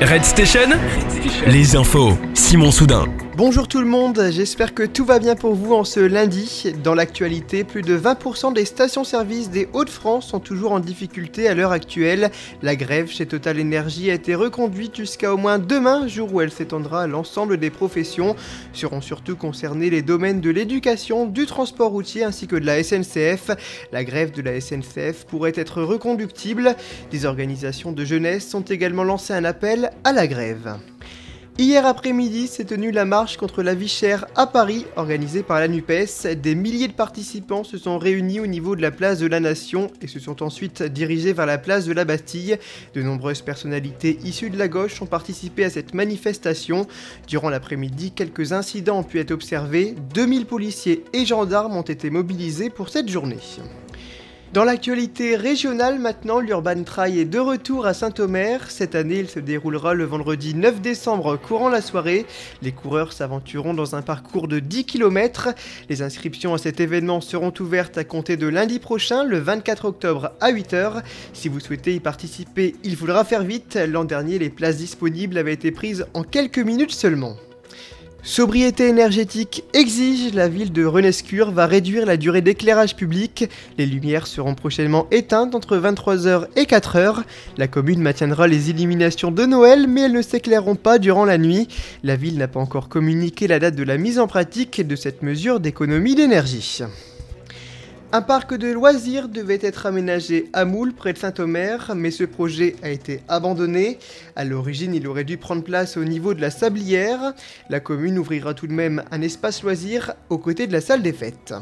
Red Station, les infos, Simon Soudin. Bonjour tout le monde, j'espère que tout va bien pour vous en ce lundi. Dans l'actualité, plus de 20% des stations-service des Hauts-de-France sont toujours en difficulté à l'heure actuelle. La grève chez Total Energy a été reconduite jusqu'à au moins demain, jour où elle s'étendra à l'ensemble des professions. Seront surtout concernés les domaines de l'éducation, du transport routier ainsi que de la SNCF. La grève de la SNCF pourrait être reconductible. Des organisations de jeunesse ont également lancé un appel à la grève. Hier après-midi s'est tenue la marche contre la vie chère à Paris, organisée par la NUPES. Des milliers de participants se sont réunis au niveau de la place de la Nation et se sont ensuite dirigés vers la place de la Bastille. De nombreuses personnalités issues de la gauche ont participé à cette manifestation. Durant l'après-midi, quelques incidents ont pu être observés. 2000 policiers et gendarmes ont été mobilisés pour cette journée. Dans l'actualité régionale maintenant, l'Urban Trail est de retour à Saint-Omer. Cette année, il se déroulera le vendredi 9 décembre courant la soirée. Les coureurs s'aventureront dans un parcours de 10 km. Les inscriptions à cet événement seront ouvertes à compter de lundi prochain, le 24 octobre à 8h. Si vous souhaitez y participer, il faudra faire vite. L'an dernier, les places disponibles avaient été prises en quelques minutes seulement. Sobriété énergétique exige, la ville de Renescure va réduire la durée d'éclairage public. Les lumières seront prochainement éteintes entre 23h et 4h. La commune maintiendra les illuminations de Noël, mais elles ne s'éclaireront pas durant la nuit. La ville n'a pas encore communiqué la date de la mise en pratique de cette mesure d'économie d'énergie. Un parc de loisirs devait être aménagé à Moule, près de Saint-Omer, mais ce projet a été abandonné. À l'origine, il aurait dû prendre place au niveau de la Sablière. La commune ouvrira tout de même un espace loisirs aux côtés de la salle des fêtes.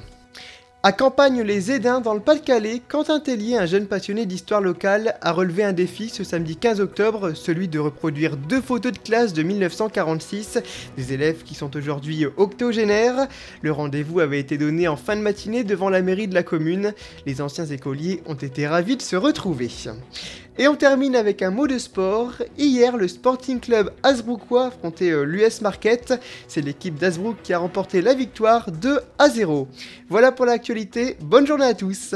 À Campagne-les-Édins, dans le Pas-de-Calais, Quentin Tellier, un jeune passionné d'histoire locale, a relevé un défi ce samedi 15 octobre, celui de reproduire 2 photos de classe de 1946, des élèves qui sont aujourd'hui octogénaires. Le rendez-vous avait été donné en fin de matinée devant la mairie de la commune. Les anciens écoliers ont été ravis de se retrouver. Et on termine avec un mot de sport. Hier, le Sporting Club Hasbrouckois affrontait l'US Market. C'est l'équipe d'Hasbrook qui a remporté la victoire 2-0. Voilà pour l'actualité. Bonne journée à tous.